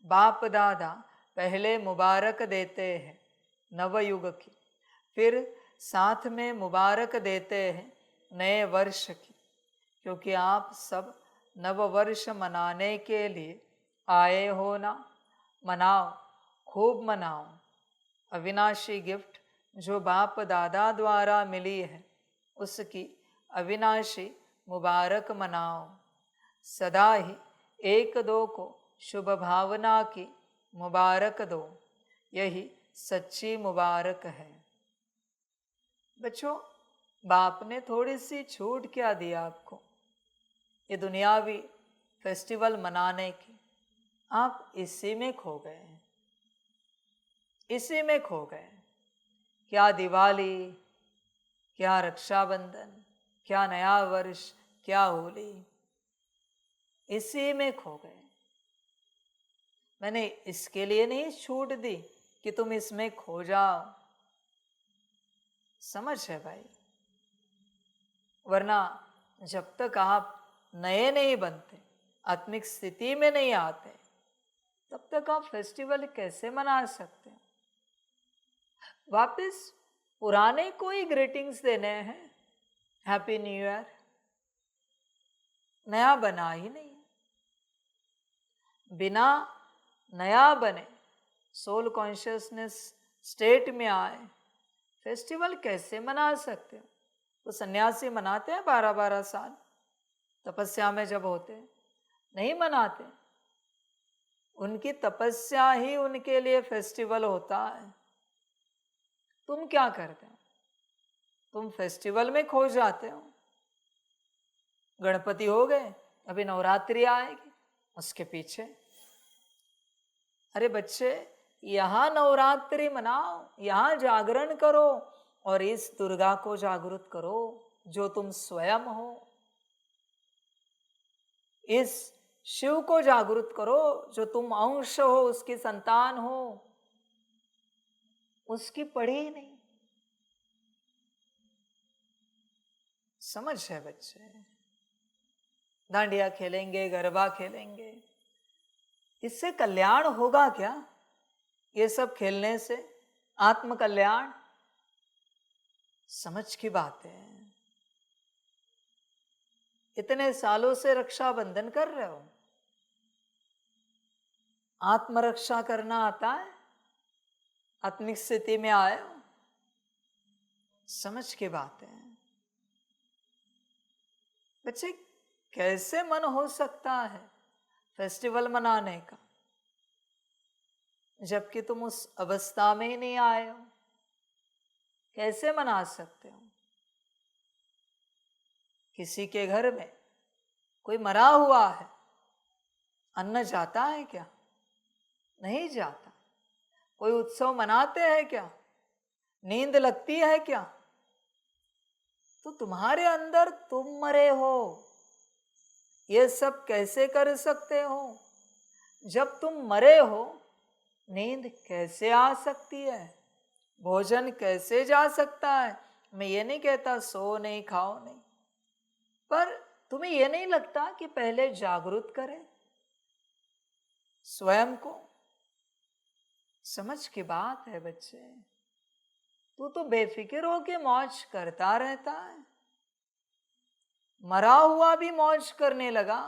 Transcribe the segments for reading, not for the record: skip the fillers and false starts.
बाप दादा पहले मुबारक देते हैं नवयुग की, फिर साथ में मुबारक देते हैं नए वर्ष की, क्योंकि आप सब नववर्ष मनाने के लिए आए हो ना। मनाओ, खूब मनाओ। अविनाशी गिफ्ट जो बाप दादा द्वारा मिली है उसकी अविनाशी मुबारक मनाओ। सदा ही एक दो को शुभ भावना की मुबारक दो, यही सच्ची मुबारक है। बच्चों, बाप ने थोड़ी सी छूट क्या दी आपको ये दुनियावी फेस्टिवल मनाने की? आप इसी में खो गए, इसी में खो गए। क्या दिवाली, क्या रक्षाबंधन, क्या नया वर्ष, क्या होली, इसी में खो गए। मैंने इसके लिए नहीं छूट दी कि तुम इसमें खो जाओ, समझ है भाई? वरना जब तक आप नए नहीं बनते, आत्मिक स्थिति में नहीं आते, तब तक आप फेस्टिवल कैसे मना सकते हो? वापस पुराने को ही ग्रीटिंग्स देने हैं, हैप्पी न्यू ईयर, नया बना ही नहीं। बिना नया बने, सोल कॉन्शियसनेस स्टेट में आए, फेस्टिवल कैसे मना सकते हो? तो सन्यासी मनाते हैं 12-12 साल तपस्या में जब होते, नहीं मनाते। उनकी तपस्या ही उनके लिए फेस्टिवल होता है। तुम क्या करते हो? तुम फेस्टिवल में खो जाते हो। गणपति हो गए, अभी नवरात्रि आएगी, उसके पीछे। अरे बच्चे, यहाँ नवरात्रि मनाओ, यहाँ जागरण करो और इस दुर्गा को जागृत करो जो तुम स्वयं हो। इस शिव को जागृत करो जो तुम अंश हो, उसकी संतान हो। उसकी पढ़ी ही नहीं, समझ है बच्चे? डांडिया खेलेंगे, गरबा खेलेंगे, इससे कल्याण होगा क्या? ये सब खेलने से आत्म कल्याण? समझ की बात है। इतने सालों से रक्षाबंधन कर रहे हो, आत्मरक्षा करना आता है? आत्मिक स्थिति में आए हो? समझ की बात है बच्चे। कैसे मन हो सकता है फेस्टिवल मनाने का जबकि तुम उस अवस्था में ही नहीं आए हो? कैसे मना सकते हो? किसी के घर में कोई मरा हुआ है, अन्न जाता है क्या? नहीं जाता। कोई उत्सव मनाते हैं क्या? नींद लगती है क्या? तो तुम्हारे अंदर तुम मरे हो, ये सब कैसे कर सकते हो? जब तुम मरे हो, नींद कैसे आ सकती है? भोजन कैसे जा सकता है? मैं ये नहीं कहता सो नहीं, खाओ नहीं, पर तुम्हें ये नहीं लगता कि पहले जागृत करें स्वयं को? समझ की बात है बच्चे। तू तो बेफिक्र होके मौज करता रहता है। मरा हुआ भी मौज करने लगा,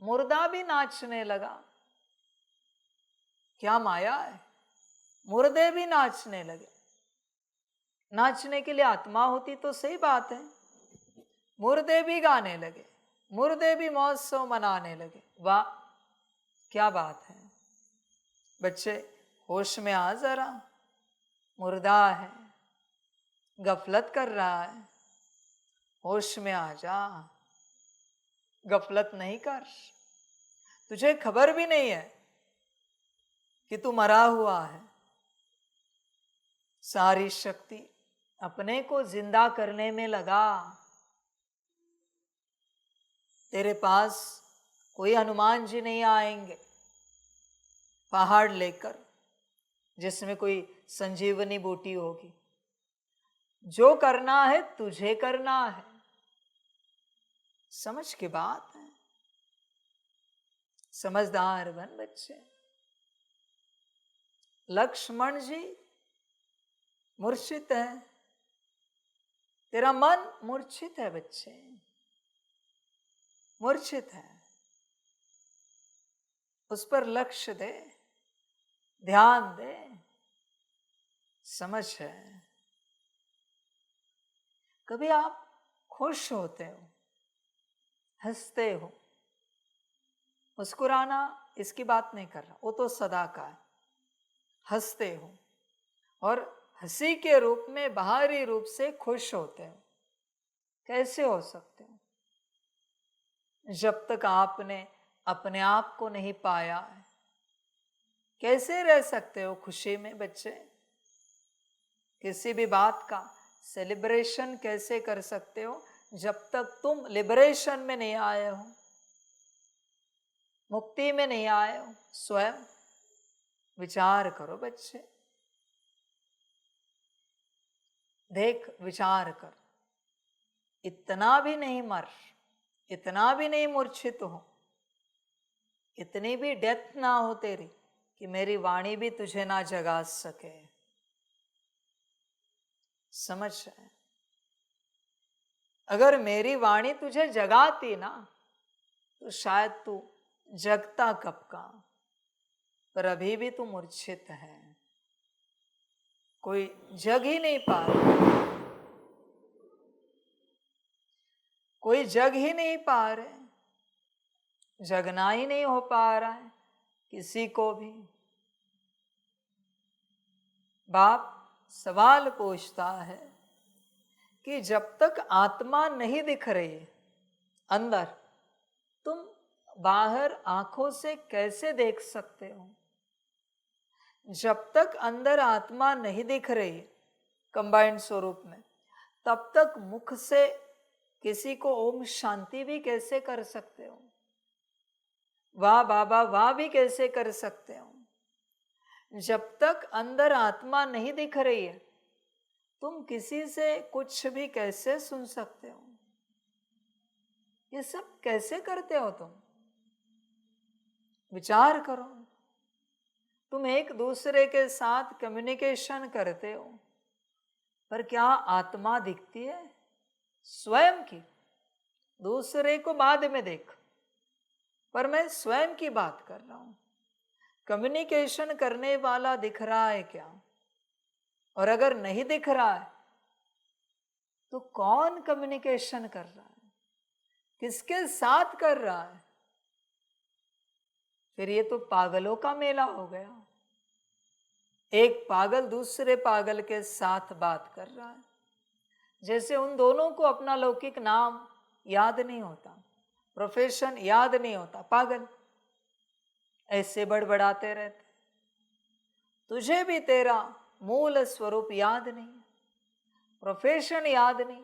मुर्दा भी नाचने लगा। क्या माया है? मुर्दे भी नाचने लगे। नाचने के लिए आत्मा होती तो सही बात है। मुर्दे भी गाने लगे, मुर्दे भी महोत्सव मनाने लगे। वाह, क्या बात है बच्चे। होश में आ जरा। मुर्दा है, गफलत कर रहा है, होश में आ जा। गफलत नहीं कर। तुझे खबर भी नहीं है कि तू मरा हुआ है। सारी शक्ति अपने को जिंदा करने में लगा। तेरे पास कोई हनुमान जी नहीं आएंगे पहाड़ लेकर जिसमें कोई संजीवनी बूटी होगी। जो करना है तुझे करना है। समझ की बात है। समझदार बन बच्चे। लक्ष्मण जी मूर्छित है, तेरा मन मूर्छित है बच्चे, मूर्छित है, उस पर लक्ष्य दे, ध्यान दे, समझ है। कभी आप खुश होते हो, हंसते हो, मुस्कुराना इसकी बात नहीं कर रहा, वो तो सदा का है। हंसते हो और हंसी के रूप में बाहरी रूप से खुश होते हो, कैसे हो सकते हो? जब तक आपने अपने आप को नहीं पाया है, कैसे रह सकते हो खुशी में बच्चे? किसी भी बात का सेलिब्रेशन कैसे कर सकते हो जब तक तुम लिबरेशन में नहीं आए हो, मुक्ति में नहीं आए हो? स्वयं विचार करो बच्चे, देख, विचार कर, इतना भी नहीं मर, इतना भी नहीं मूर्छित हो, इतनी भी डेथ ना हो तेरी कि मेरी वाणी भी तुझे ना जगा सके। समझ है? अगर मेरी वाणी तुझे जगाती ना तो शायद तू जगता कब का, पर अभी भी तू मूर्छित है, कोई जग ही नहीं पा रहा, कोई जग ही नहीं पा रहे, जगना ही नहीं हो पा रहा है किसी को भी। बाप सवाल पूछता है कि जब तक आत्मा नहीं दिख रही अंदर, तुम बाहर आंखों से कैसे देख सकते हो? जब तक अंदर आत्मा नहीं दिख रही कंबाइंड स्वरूप में, तब तक मुख से किसी को ओम शांति भी कैसे कर सकते हो? वाह बाबा वाह भी कैसे कर सकते हो? जब तक अंदर आत्मा नहीं दिख रही है, तुम किसी से कुछ भी कैसे सुन सकते हो? ये सब कैसे करते हो तुम? विचार करो। तुम एक दूसरे के साथ कम्युनिकेशन करते हो, पर क्या आत्मा दिखती है स्वयं की? दूसरे को बाद में देख, पर मैं स्वयं की बात कर रहा हूं। कम्युनिकेशन करने वाला दिख रहा है क्या? और अगर नहीं दिख रहा है तो कौन कम्युनिकेशन कर रहा है, किसके साथ कर रहा है? फिर ये तो पागलों का मेला हो गया। एक पागल दूसरे पागल के साथ बात कर रहा है, जैसे उन दोनों को अपना लौकिक नाम याद नहीं होता, प्रोफेशन याद नहीं होता। पागल ऐसे बड़बड़ाते रहते, तुझे भी तेरा मूल स्वरूप याद नहीं, प्रोफेशन याद नहीं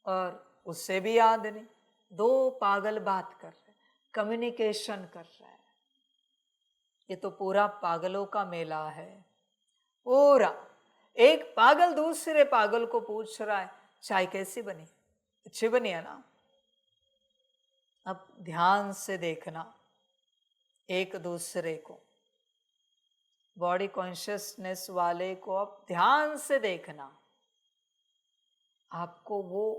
और उससे भी याद नहीं। दो पागल बात कर रहे, कम्युनिकेशन कर रहे हैं। ये तो पूरा पागलों का मेला है पूरा। एक पागल दूसरे पागल को पूछ रहा है चाय कैसी बनी? अच्छी बनी है ना? अब ध्यान से देखना एक दूसरे को, बॉडी कॉन्शियसनेस वाले को अब ध्यान से देखना, आपको वो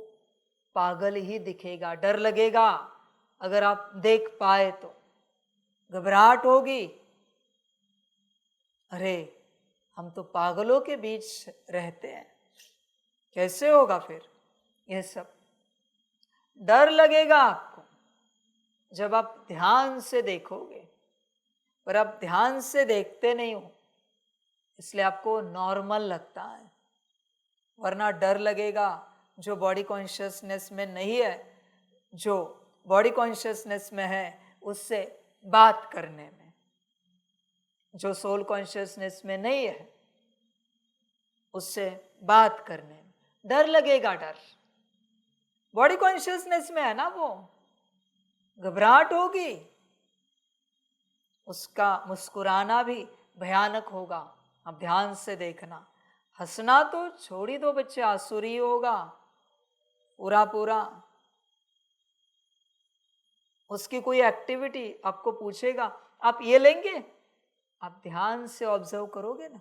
पागल ही दिखेगा। डर लगेगा अगर आप देख पाए तो, घबराहट होगी, अरे हम तो पागलों के बीच रहते हैं, कैसे होगा फिर ये सब? डर लगेगा आपको जब आप ध्यान से देखोगे, पर आप ध्यान से देखते नहीं हो, इसलिए आपको नॉर्मल लगता है। वरना डर लगेगा जो बॉडी कॉन्शियसनेस में नहीं है, जो बॉडी कॉन्शियसनेस में है उससे बात करने में, जो सोल कॉन्शियसनेस में नहीं है उससे बात करने में डर लगेगा। डर बॉडी कॉन्शियसनेस में है ना, वो घबराहट होगी, उसका मुस्कुराना भी भयानक होगा। अब ध्यान से देखना, हंसना तो छोड़ ही दो बच्चे, आसुरी होगा पूरा पूरा। उसकी कोई एक्टिविटी आपको पूछेगा आप ये लेंगे, आप ध्यान से ऑब्जर्व करोगे ना,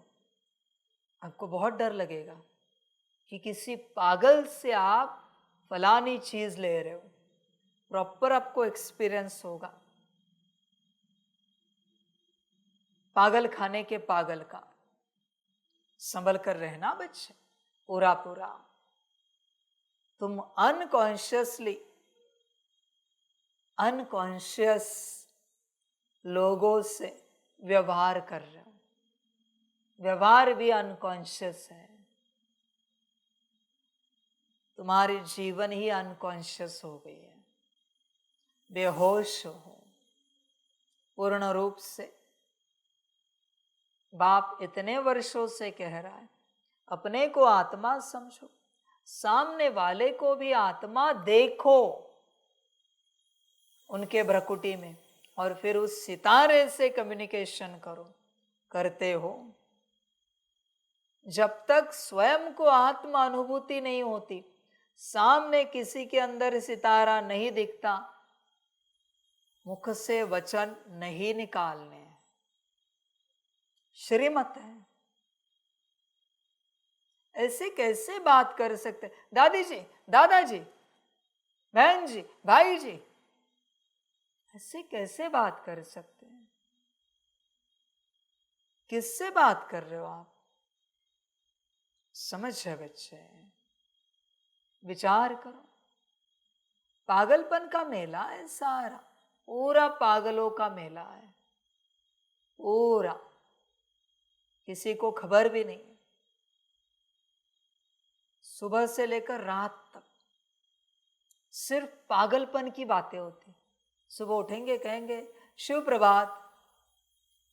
आपको बहुत डर लगेगा कि किसी पागल से आप फलानी चीज ले रहे हो। प्रॉपर आपको एक्सपीरियंस होगा पागल खाने के पागल का। संभल कर रहना बच्चे, पूरा पूरा। तुम अनकॉन्शियस लोगों से व्यवहार कर रहे हो। व्यवहार भी अनकॉन्शियस है। तुम्हारी जीवन ही अनकॉन्शियस हो गई है, बेहोश हो पूर्ण रूप से। बाप इतने वर्षों से कह रहा है अपने को आत्मा समझो, सामने वाले को भी आत्मा देखो उनके भ्रकुटी में, और फिर उस सितारे से कम्युनिकेशन करो। करते हो। जब तक स्वयं को आत्मा अनुभूति नहीं होती, सामने किसी के अंदर सितारा नहीं दिखता, मुख से वचन नहीं निकालने। श्रीमत है। ऐसे कैसे बात कर सकते? दादी जी, दादाजी, बहन जी, भाई जी, ऐसे कैसे बात कर सकते हैं? किससे बात कर रहे हो आप? समझ है बच्चे, विचार करो। पागलपन का मेला है सारा, पूरा पागलों का मेला है पूरा। किसी को खबर भी नहीं। सुबह से लेकर रात तक सिर्फ पागलपन की बातें होती। सुबह उठेंगे कहेंगे शिव प्रभात,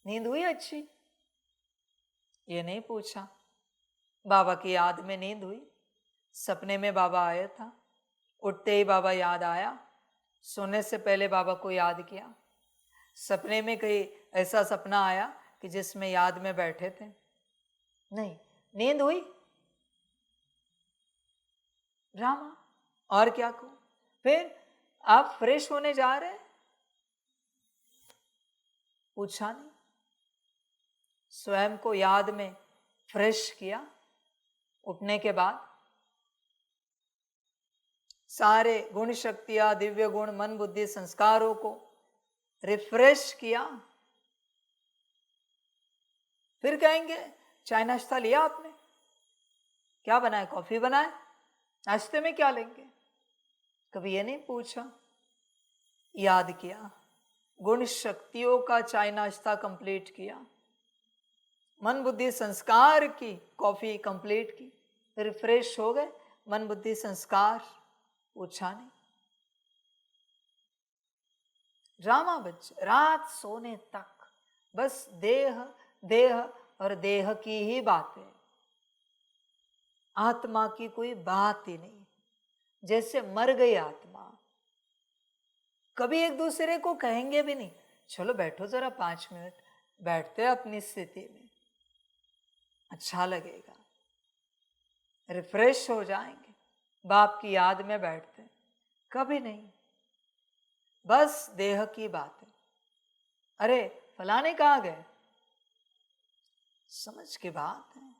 नींद हुई अच्छी? ये नहीं पूछा बाबा की याद में नींद हुई, सपने में बाबा आया था, उठते ही बाबा याद आया, सोने से पहले बाबा को याद किया, सपने में कहीं ऐसा सपना आया कि जिसमें याद में बैठे थे? नहीं। नींद हुई रामा, और क्या कहूं? फिर आप फ्रेश होने जा रहे हैं? पूछा नहीं। स्वयं को याद में फ्रेश किया, उठने के बाद सारे गुण शक्तियां, दिव्य गुण, मन बुद्धि संस्कारों को रिफ्रेश किया। फिर कहेंगे चाय नाश्ता लिया आपने? क्या बनाया? कॉफी बनाए? नाश्ते में क्या लेंगे? कभी ये नहीं पूछा। याद किया, गुण शक्तियों का चाय नाश्ता कंप्लीट किया, मन बुद्धि संस्कार की कॉफी कंप्लीट की, रिफ्रेश हो गए। मन बुद्धि संस्कार पूछा नहीं। ड्रामा बच्चे, रात सोने तक बस देह देह और देह की ही बातें, आत्मा की कोई बात ही नहीं। जैसे मर गई आत्मा। कभी एक दूसरे को कहेंगे भी नहीं चलो बैठो जरा 5 मिनट, बैठते अपनी स्थिति में, अच्छा लगेगा, रिफ्रेश हो जाएंगे, बाप की याद में बैठते। कभी नहीं, बस देह की बात है। अरे फलाने कहाँ गए? समझ की बात है।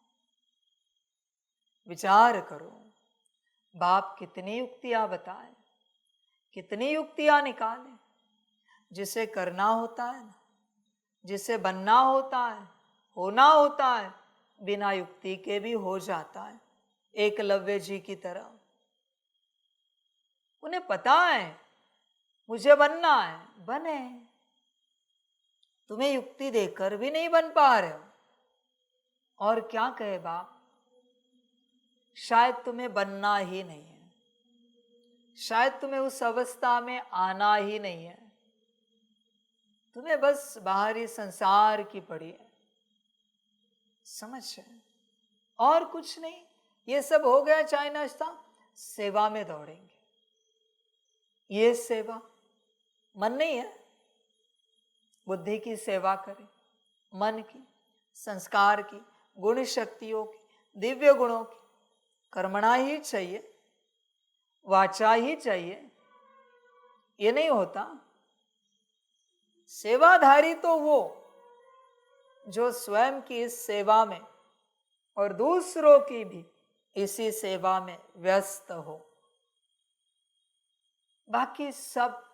विचार करो, बाप कितनी युक्तियां बताए, कितनी युक्तियां निकाले। जिसे करना होता है ना, जिसे बनना होता है, होना होता है, बिना युक्ति के भी हो जाता है। एकलव्य जी की तरह उन्हें पता है मुझे बनना है, बने। तुम्हें युक्ति देकर भी नहीं बन पा रहे हो, और क्या कहे बाप, शायद तुम्हें बनना ही नहीं है, शायद तुम्हें उस अवस्था में आना ही नहीं है, तुम्हें बस बाहरी संसार की पड़ी है। समझ है? और कुछ नहीं। ये सब हो गया चाय नाश्ता, सेवा में दौड़ेंगे। ये सेवा मन नहीं है, बुद्धि की सेवा करें, मन की, संस्कार की, गुण शक्तियों की, दिव्य गुणों की। कर्मणा ही चाहिए, वाचा ही चाहिए, ये नहीं होता। सेवाधारी तो वो जो स्वयं की इस सेवा में और दूसरों की भी इसी सेवा में व्यस्त हो। बाकी सब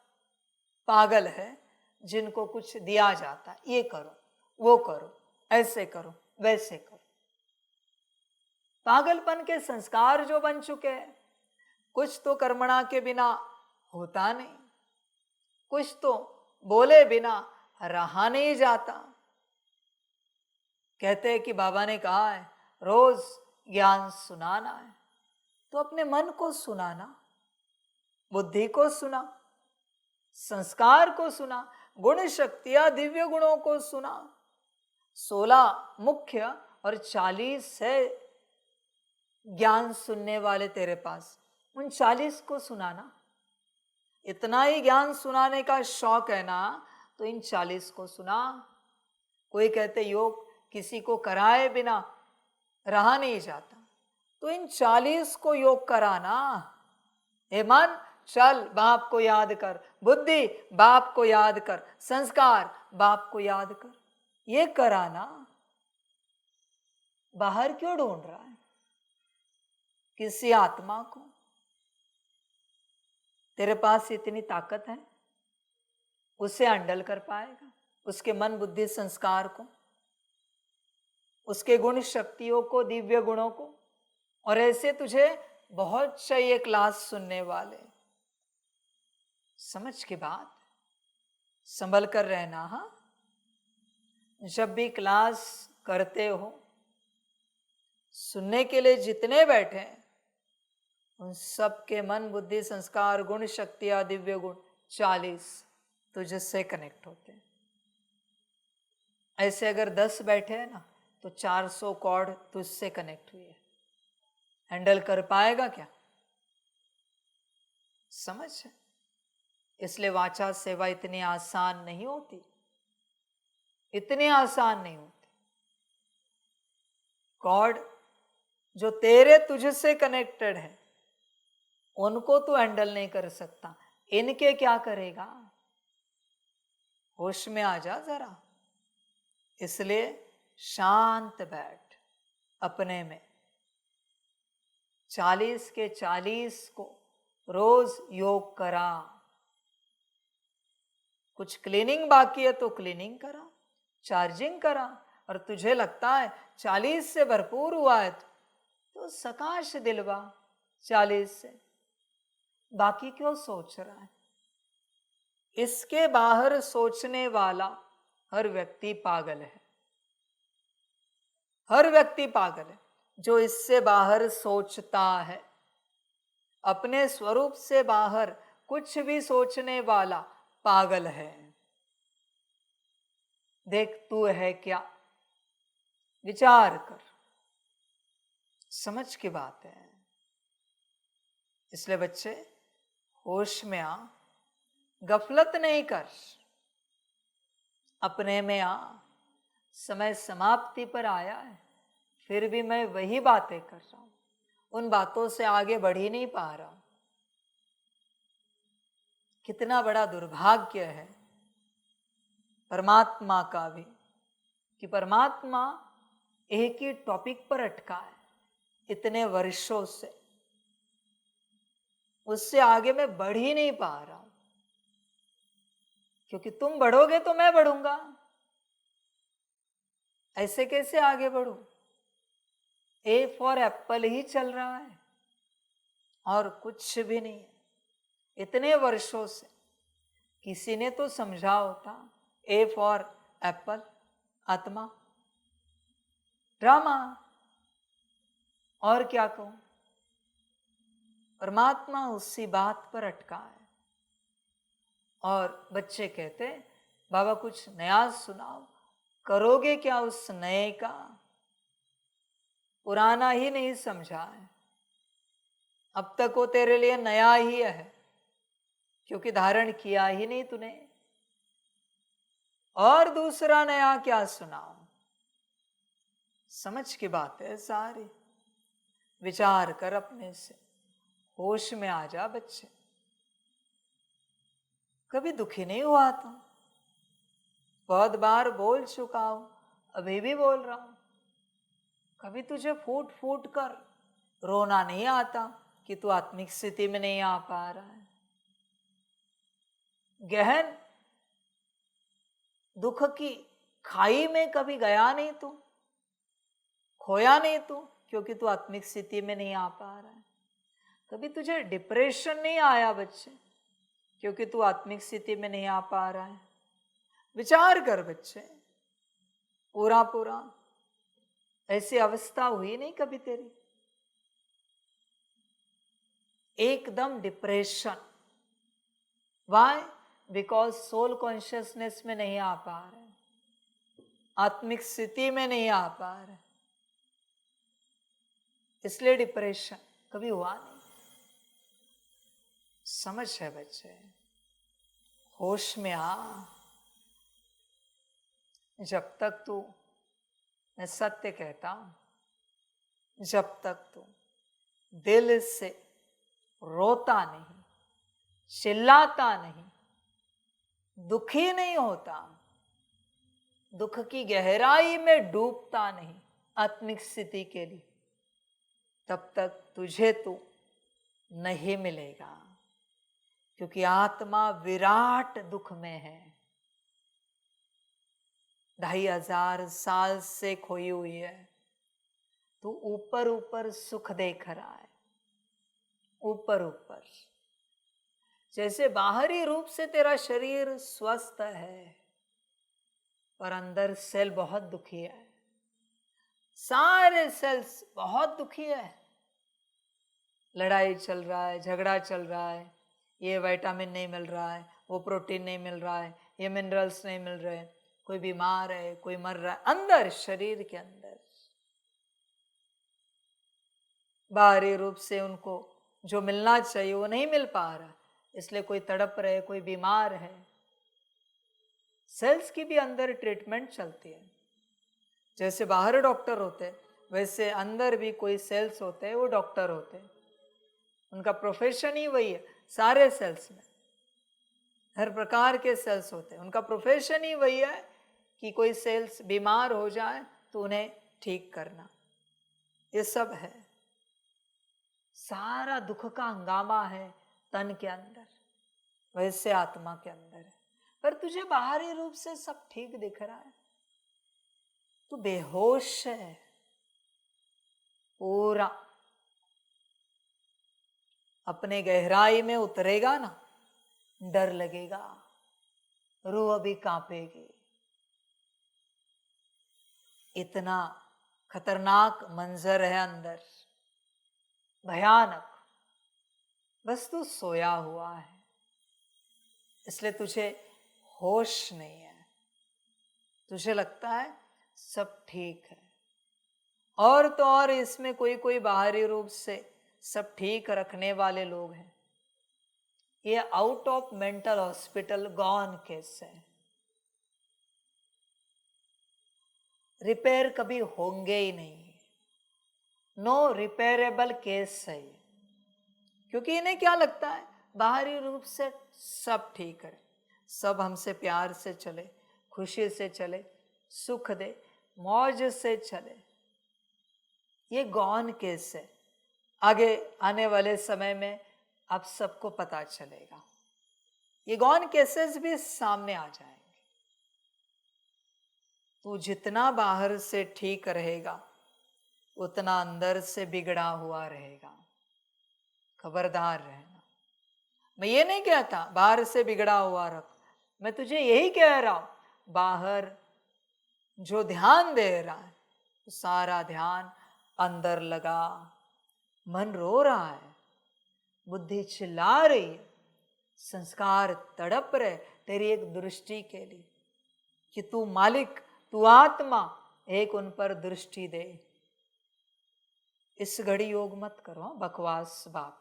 पागल है जिनको कुछ दिया जाता है, ये करो, वो करो, ऐसे करो, वैसे करो। पागलपन के संस्कार जो बन चुके हैं, कुछ तो कर्मणा के बिना होता नहीं, कुछ तो बोले बिना रहा नहीं जाता। कहते हैं कि बाबा ने कहा है रोज ज्ञान सुनाना है, तो अपने मन को सुनाना, बुद्धि को सुना, संस्कार को सुना, गुण शक्तियां दिव्य गुणों को सुना। 16 मुख्य और 40 है ज्ञान सुनने वाले तेरे पास, उन 40 को सुनाना। इतना ही ज्ञान सुनाने का शौक है ना, तो इन 40 को सुना। कोई कहते योग किसी को कराए बिना रहा नहीं जाता, तो इन 40 को योग कराना। हे मन चल, बाप को याद कर, बुद्धि बाप को याद कर, संस्कार बाप को याद कर, ये कराना। बाहर क्यों ढूंढ रहा है किसी आत्मा को? तेरे पास इतनी ताकत है, उसे हैंडल कर पाएगा, उसके मन बुद्धि संस्कार को, उसके गुण शक्तियों को, दिव्य गुणों को। और ऐसे तुझे बहुत चाहिए क्लास सुनने वाले। समझ की बात, संभल कर रहना। हाँ, जब भी क्लास करते हो, सुनने के लिए जितने बैठे हैं उन सबके मन बुद्धि संस्कार गुण शक्तियां दिव्य गुण 40 तुझसे कनेक्ट होते हैं। ऐसे अगर 10 बैठे हैं ना, तो 400 कॉर्ड तुझसे कनेक्ट हुई है। हैंडल कर पाएगा क्या? समझ है? इसलिए वाचा सेवा इतनी आसान नहीं होती, इतनी आसान नहीं होती। कॉर्ड जो तेरे तुझसे कनेक्टेड है उनको तू हैंडल नहीं कर सकता, इनके क्या करेगा? होश में आ जा जरा। इसलिए शांत बैठ अपने में। 40 के 40 को रोज योग करा। कुछ क्लीनिंग बाकी है तो क्लीनिंग करा, चार्जिंग करा। और तुझे लगता है 40 से भरपूर हुआ है तो सकाश दिलवा 40 से, बाकी क्यों सोच रहा है? इसके बाहर सोचने वाला हर व्यक्ति पागल है। हर व्यक्ति पागल है जो इससे बाहर सोचता है। अपने स्वरूप से बाहर कुछ भी सोचने वाला पागल है। देख तू है क्या, विचार कर। समझ की बात है। इसलिए बच्चे होश में आ, गफलत नहीं कर, अपने में आ। समय समाप्ति पर आया है, फिर भी मैं वही बातें कर रहा हूं, उन बातों से आगे बढ़ ही नहीं पा रहा हूं। कितना बड़ा दुर्भाग्य है परमात्मा का भी, कि परमात्मा एक ही टॉपिक पर अटका है इतने वर्षों से, उससे आगे मैं बढ़ ही नहीं पा रहा हूं। क्योंकि तुम बढ़ोगे तो मैं बढ़ूंगा, ऐसे कैसे आगे बढ़ूं? ए फॉर एप्पल ही चल रहा है और कुछ भी नहीं है। इतने वर्षों से किसी ने तो समझा होता, ए फॉर एप्पल आत्मा, ड्रामा। और क्या कहूं? परमात्मा उसी बात पर अटका है। और बच्चे कहते बाबा कुछ नया सुनाओ, करोगे क्या उस नए का? पुराना ही नहीं समझा है, अब तक वो तेरे लिए नया ही है, क्योंकि धारण किया ही नहीं तूने। और दूसरा नया क्या सुनाओ? समझ की बात है सारी। विचार कर अपने से, होश में आ जा बच्चे। कभी दुखी नहीं हुआ तुम? बहुत बार बोल चुका हूं, अभी भी बोल रहा हूं, कभी तुझे फूट फूट कर रोना नहीं आता कि तू आत्मिक स्थिति में नहीं आ पा रहा है? गहन दुख की खाई में कभी गया नहीं तू, खोया नहीं तू, क्योंकि तू आत्मिक स्थिति में नहीं आ पा रहा है? कभी तुझे डिप्रेशन नहीं आया बच्चे, क्योंकि तू आत्मिक स्थिति में नहीं आ पा रहा है? विचार कर बच्चे, पूरा पूरा ऐसी अवस्था हुई नहीं कभी तेरी? एकदम depression. Why? Because soul consciousness में नहीं आ पा रहे, आत्मिक स्थिति में नहीं आ पा रहे, इसलिए डिप्रेशन। कभी हुआ नहीं। समझ है बच्चे, होश में आ। जब तक तू, मैं सत्य कहता हूं, जब तक तू दिल से रोता नहीं, चिल्लाता नहीं, दुखी नहीं होता, दुख की गहराई में डूबता नहीं आत्मिक स्थिति के लिए, तब तक तुझे तू नहीं मिलेगा। क्योंकि आत्मा विराट दुख में है, 2500 साल से खोई हुई है। तू ऊपर ऊपर सुख देख रहा है, ऊपर ऊपर। जैसे बाहरी रूप से तेरा शरीर स्वस्थ है, पर अंदर सेल बहुत दुखी है, सारे सेल्स बहुत दुखी है। लड़ाई चल रहा है, झगड़ा चल रहा है, ये विटामिन नहीं मिल रहा है, वो प्रोटीन नहीं मिल रहा है, ये मिनरल्स नहीं मिल रहे, कोई बीमार है, कोई मर रहा है, अंदर शरीर के अंदर। बाहरी रूप से उनको जो मिलना चाहिए वो नहीं मिल पा रहा, इसलिए कोई तड़प रहे, कोई बीमार है। सेल्स की भी अंदर ट्रीटमेंट चलती है। जैसे बाहर डॉक्टर होते वैसे अंदर भी कोई सेल्स होते हैं, वो डॉक्टर होते हैं। उनका प्रोफेशन ही वही है। सारे सेल्स में हर प्रकार के सेल्स होते हैं, उनका प्रोफेशन ही वही है कि कोई सेल्स बीमार हो जाए तो उन्हें ठीक करना। ये सब है। सारा दुख का हंगामा है तन के अंदर, वैसे आत्मा के अंदर है। पर तुझे बाहरी रूप से सब ठीक दिख रहा है, तू बेहोश है पूरा। अपने गहराई में उतरेगा ना, डर लगेगा, रूह अभी कांपेगी। इतना खतरनाक मंजर है अंदर, भयानक। बस तू सोया हुआ है, इसलिए तुझे होश नहीं है। तुझे लगता है सब ठीक है, और तो और इसमें कोई कोई बाहरी रूप से सब ठीक रखने वाले लोग हैं। ये out of mental hospital gone case है, रिपेयर कभी होंगे ही नहीं, नो रिपेयरेबल केस है ये। क्योंकि इन्हें क्या लगता है, बाहरी रूप से सब ठीक है, सब हमसे प्यार से चले, खुशी से चले, सुख दे, मौज से चले। ये गॉन केस है। आगे आने वाले समय में आप सबको पता चलेगा, ये गॉन केसेस भी सामने आ जाएंगे। तू जितना बाहर से ठीक रहेगा, उतना अंदर से बिगड़ा हुआ रहेगा। खबरदार रहना। मैं ये नहीं कहता बाहर से बिगड़ा हुआ रख, मैं तुझे यही कह रहा हूं, बाहर जो ध्यान दे रहा है, सारा ध्यान अंदर लगा। मन रो रहा है, बुद्धि चिल्ला रही है, संस्कार तड़प रहे तेरी एक दृष्टि के लिए कि तू मालिक, तू आत्मा, एक उन पर दृष्टि दे। इस घड़ी योग मत करो, बकवास बात।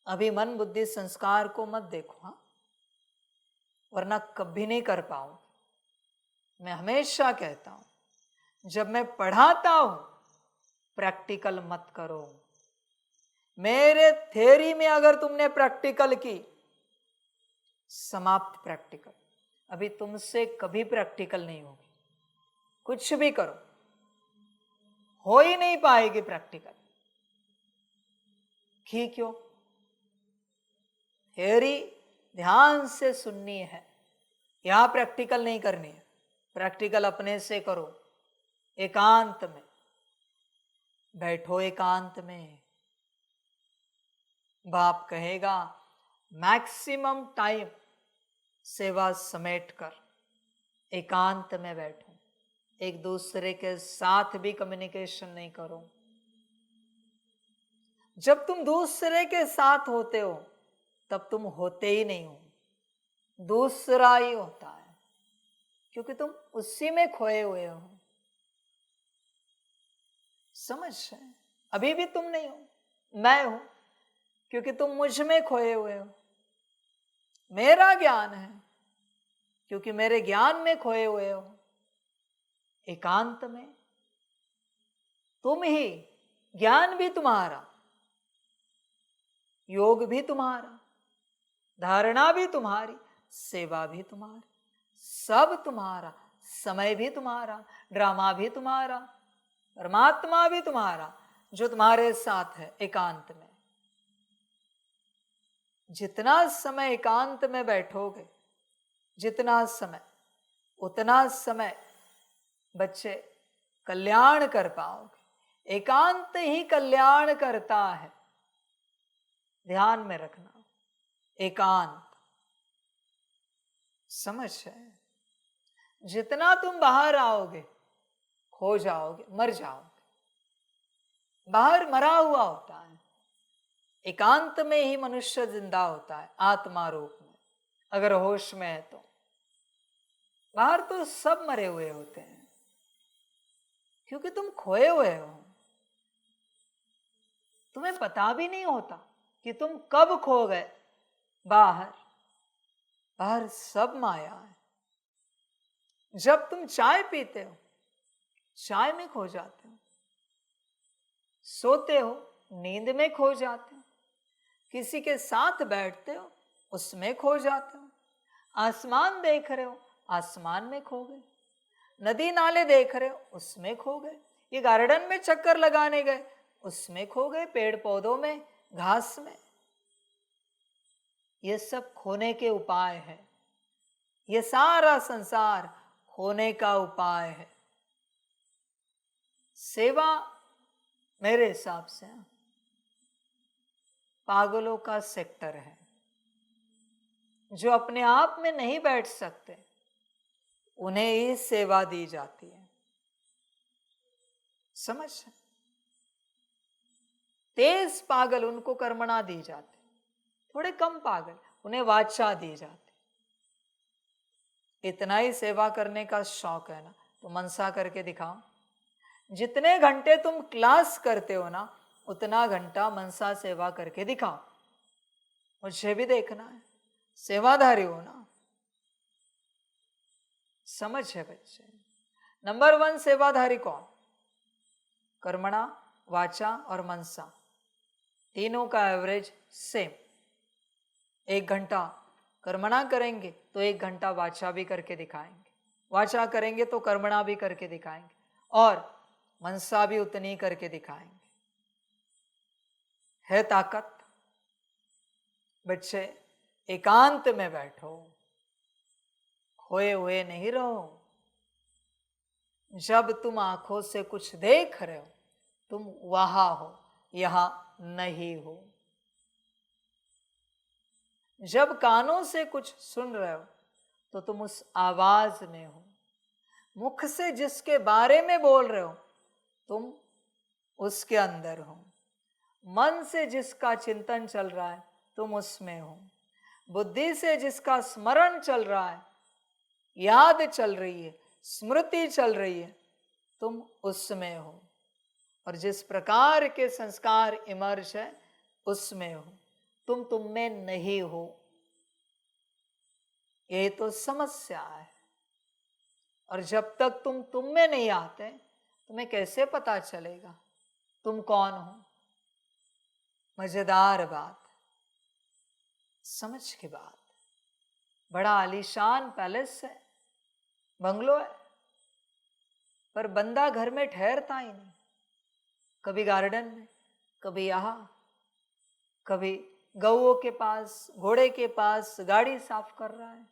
अभी मन बुद्धि संस्कार को मत देखो, हाँ, वरना कभी नहीं कर पाओ। मैं हमेशा कहता हूं, जब मैं पढ़ाता हूं, प्रैक्टिकल मत करो। मेरे थ्योरी में अगर तुमने प्रैक्टिकल की, समाप्त प्रैक्टिकल। अभी तुमसे कभी प्रैक्टिकल नहीं होगी। कुछ भी करो, हो ही नहीं पाएगी प्रैक्टिकल। कि क्यों? थ्योरी ध्यान से सुननी है, यहां प्रैक्टिकल नहीं करनी है। प्रैक्टिकल अपने से करो, एकांत में बैठो, एकांत में। बाप कहेगा मैक्सिमम टाइम सेवा समेट कर एकांत में बैठो, एक दूसरे के साथ भी कम्युनिकेशन नहीं करो। जब तुम दूसरे के साथ होते हो तब तुम होते ही नहीं हो, दूसरा ही होता है, क्योंकि तुम उसी में खोए हुए हो। समझ है? अभी भी तुम नहीं हो, मैं हूं, क्योंकि तुम मुझ में खोए हुए हो। मेरा ज्ञान है, क्योंकि मेरे ज्ञान में खोए हुए हो। एकांत में तुम ही, ज्ञान भी तुम्हारा, योग भी तुम्हारा, धारणा भी तुम्हारी, सेवा भी तुम्हारी, सब तुम्हारा, समय भी तुम्हारा, ड्रामा भी तुम्हारा, परमात्मा भी तुम्हारा, जो तुम्हारे साथ है एकांत में। जितना समय एकांत में बैठोगे, जितना समय, उतना समय बच्चे कल्याण कर पाओगे। एकांत ही कल्याण करता है, ध्यान में रखना। एकांत, समझ है? जितना तुम बाहर आओगे खो जाओगे, मर जाओगे। बाहर मरा हुआ होता है, एकांत में ही मनुष्य जिंदा होता है आत्मा रूप में, अगर होश में है तो। बाहर तो सब मरे हुए होते हैं, क्योंकि तुम खोए हुए हो। तुम्हें पता भी नहीं होता कि तुम कब खो गए। बाहर बाहर सब माया है। जब तुम चाय पीते हो, चाय में खो जाते हो। सोते हो, नींद में खो जाते हो। किसी के साथ बैठते हो, उसमें खो जाते हो। आसमान देख रहे हो, आसमान में खो गए। नदी नाले देख रहे हो, उसमें खो गए। ये गार्डन में चक्कर लगाने गए, उसमें खो गए। पेड़ पौधों में, घास में। ये सब खोने के उपाय है। ये सारा संसार खोने का उपाय है। सेवा मेरे हिसाब से पागलों का सेक्टर है। जो अपने आप में नहीं बैठ सकते, उन्हें ही सेवा दी जाती है। समझ? तेज पागल उनको कर्मणा दी जाती, थोड़े कम पागल उन्हें वाचा दी जाती। इतना ही सेवा करने का शौक है ना, तो मनसा करके दिखाओ। जितने घंटे तुम क्लास करते हो ना, उतना घंटा मनसा सेवा करके दिखाओ। मुझे भी देखना है, सेवाधारी हो ना। समझ है बच्चे? नंबर 1 सेवाधारी कौन? कर्मणा, वाचा और मनसा, तीनों का एवरेज सेम। 1 घंटा कर्मणा करेंगे तो 1 घंटा वाचा भी करके दिखाएंगे, वाचा करेंगे तो कर्मणा भी करके दिखाएंगे, और मनसा भी उतनी ही करके दिखाएंगे। है ताकत? बच्चे एकांत में बैठो, खोए हुए नहीं रहो। जब तुम आंखों से कुछ देख रहे हो, तुम वहां हो, यहां नहीं हो। जब कानों से कुछ सुन रहे हो, तो तुम उस आवाज में हो। मुख से जिसके बारे में बोल रहे हो, तुम उसके अंदर हो। मन से जिसका चिंतन चल रहा है, तुम उसमें हो। बुद्धि से जिसका स्मरण चल रहा है, याद चल रही है, स्मृति चल रही है, तुम उसमें हो। और जिस प्रकार के संस्कार इमर्ज है, उसमें हो। तुम में नहीं हो। ये तो समस्या है। और जब तक तुम में नहीं आते, तुम्हें कैसे पता चलेगा तुम कौन हो? मजेदार बात, समझ की बात। बड़ा आलीशान पैलेस है, बंगलो है, पर बंदा घर में ठहरता ही नहीं, कभी गार्डन में, कभी यहाँ, कभी गौओं के पास, घोड़े के पास गाड़ी साफ कर रहा है,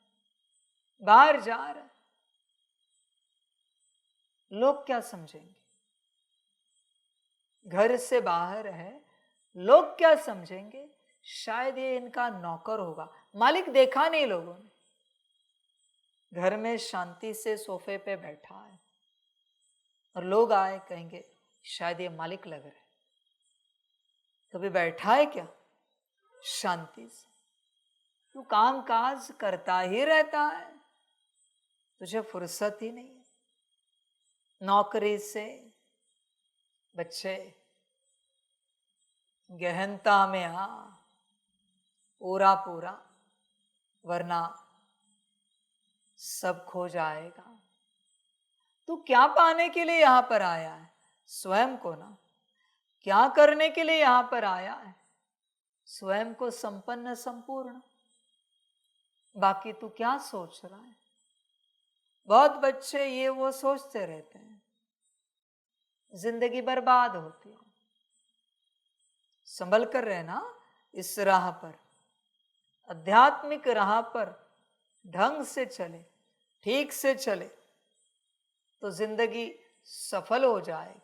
बाहर जा रहा है। लोग क्या समझेंगे? घर से बाहर है, लोग क्या समझेंगे? शायद ये इनका नौकर होगा, मालिक देखा नहीं लोगों ने। घर में शांति से सोफे पे बैठा है और लोग आए कहेंगे शायद ये मालिक लग रहा है। कभी बैठा है क्या शांति से? तू काम काज करता ही रहता है, तुझे फुर्सत ही नहीं है। नौकरी से बच्चे गहनता में आ, पूरा पूरा, वरना सब खो जाएगा। तू क्या पाने के लिए यहां पर आया है? स्वयं को ना। क्या करने के लिए यहां पर आया है? स्वयं को संपन्न, संपूर्ण। बाकी तू क्या सोच रहा है? बहुत बच्चे ये वो सोचते रहते हैं, जिंदगी बर्बाद होती है। संभल कर रहना इस राह पर, आध्यात्मिक राह पर ढंग से चले, ठीक से चले तो जिंदगी सफल हो जाएगी,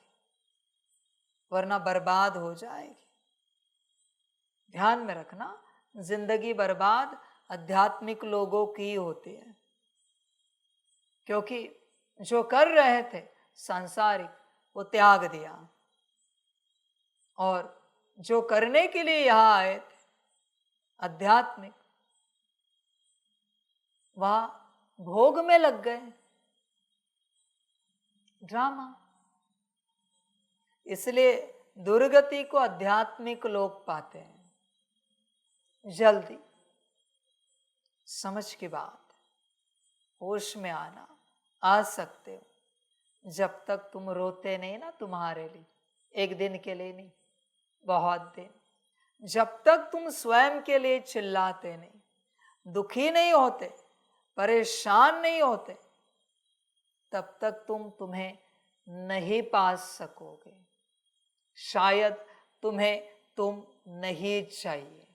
वरना बर्बाद हो जाएगी। ध्यान में रखना, जिंदगी बर्बाद आध्यात्मिक लोगों की होती है, क्योंकि जो कर रहे थे सांसारिक वो त्याग दिया, और जो करने के लिए यहां आए थे आध्यात्मिक, वह भोग में लग गए, ड्रामा। इसलिए दुर्गति को आध्यात्मिक लोग पाते हैं जल्दी। समझ की बात, होश में आना, आ सकते हो जब तक तुम रोते नहीं ना तुम्हारे लिए, एक दिन के लिए नहीं, बहुत दिन। जब तक तुम स्वयं के लिए चिल्लाते नहीं, दुखी नहीं होते, परेशान नहीं होते, तब तक तुम्हें नहीं पा सकोगे। शायद तुम्हें तुम नहीं चाहिए,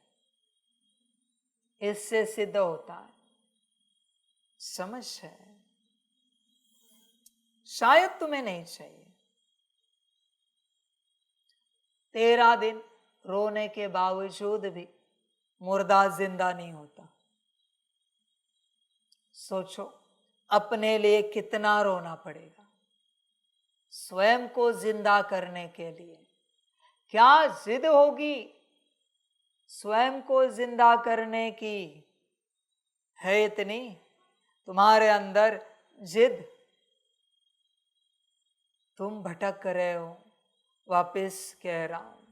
इससे सिद्ध होता है। समझ है? शायद तुम्हें नहीं चाहिए। 13 दिन रोने के बावजूद भी मुर्दा जिंदा नहीं होता। सोचो अपने लिए कितना रोना पड़ेगा स्वयं को जिंदा करने के लिए। क्या जिद होगी स्वयं को जिंदा करने की? है इतनी तुम्हारे अंदर जिद? तुम भटक रहे हो, वापस कह रहा हूं।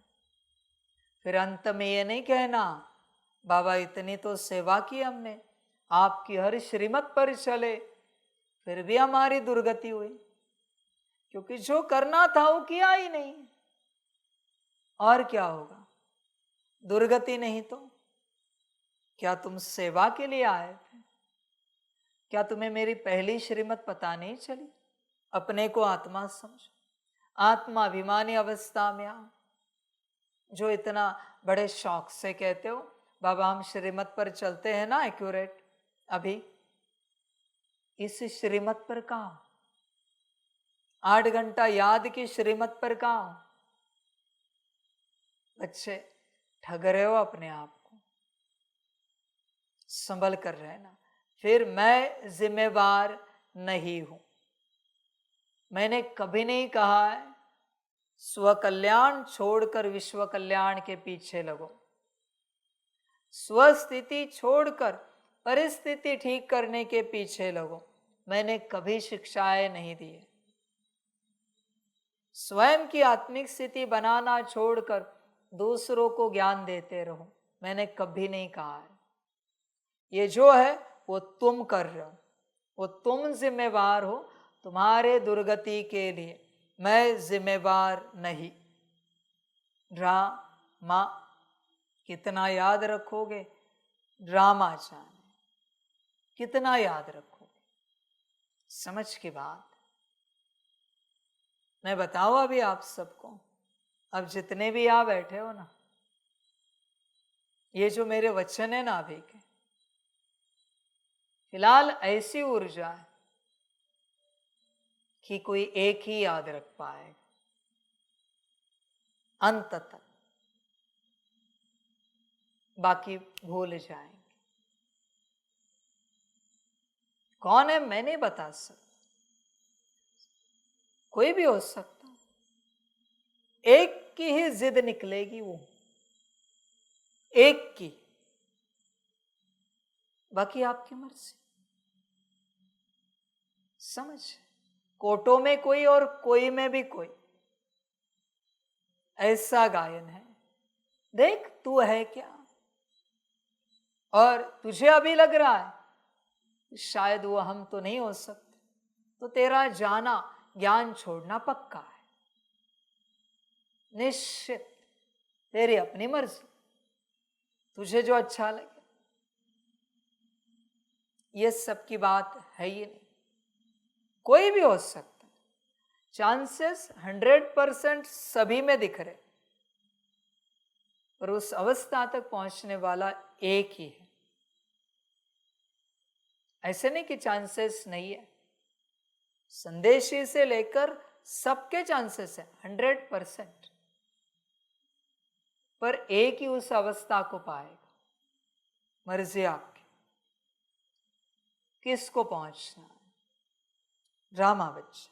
फिर अंत में ये नहीं कहना बाबा इतनी तो सेवा की हमने, आपकी हर श्रीमत पर चले, फिर भी हमारी दुर्गति हुई, क्योंकि जो करना था वो किया ही नहीं। और क्या होगा? दुर्गति नहीं तो क्या तुम सेवा के लिए आए थे? क्या तुम्हें मेरी पहली श्रीमत पता नहीं चली? अपने को आत्मा समझो, आत्माभिमानी अवस्था में आओ। जो इतना बड़े शौक से कहते हो बाबा हम श्रीमत पर चलते हैं ना एक्यूरेट, अभी इस श्रीमत पर कहाँ? 8 घंटा याद की श्रीमत पर कहाँ? बच्चे ठग रहे हो अपने आप को, संभल कर रहना। फिर मैं जिम्मेवार नहीं हूं। मैंने कभी नहीं कहा है स्व कल्याण छोड़कर विश्व कल्याण के पीछे लगो, स्वस्थिति छोड़कर परिस्थिति ठीक करने के पीछे लगो। मैंने कभी शिक्षाएं नहीं दी है। स्वयं की आत्मिक स्थिति बनाना छोड़कर दूसरों को ज्ञान देते रहो, मैंने कभी नहीं कहा है। ये जो है वो तुम कर रहे हो, वो तुम जिम्मेवार हो तुम्हारे दुर्गति के लिए, मैं जिम्मेवार नहीं। ड्रामा कितना याद रखोगे? ड्रामा जाने कितना याद रखोगे? समझ की बात। मैं बताऊं अभी आप सबको, अब जितने भी यहाँ बैठे हो ना, ये जो मेरे वचन है ना अभी के, फिलहाल ऐसी ऊर्जा है कि कोई एक ही याद रख पाएगा अंत तक, बाकी भूल जाएंगे। कौन है मैं नहीं बता सकता, कोई भी हो सकता, एक की ही जिद निकलेगी, वो एक की, बाकी आपकी मर्जी। समझ, कोटों में कोई और कोई में भी कोई, ऐसा गायन है। देख तू है क्या, और तुझे अभी लग रहा है शायद वो हम तो नहीं हो सकते, तो तेरा जाना, ज्ञान छोड़ना पक्का है, निश्चित। तेरी अपनी मर्जी, तुझे जो अच्छा लगे। ये सब की बात है ही नहीं, कोई भी हो सकता है। चांसेस 100% सभी में दिख रहे, पर उस अवस्था तक पहुंचने वाला एक ही है। ऐसे नहीं कि चांसेस नहीं है, संदेशी से लेकर सबके चांसेस है 100%, पर एक ही उस अवस्था को पाएगा। मर्जी आपकी, किसको पहुंचना है। रामा बच्चा।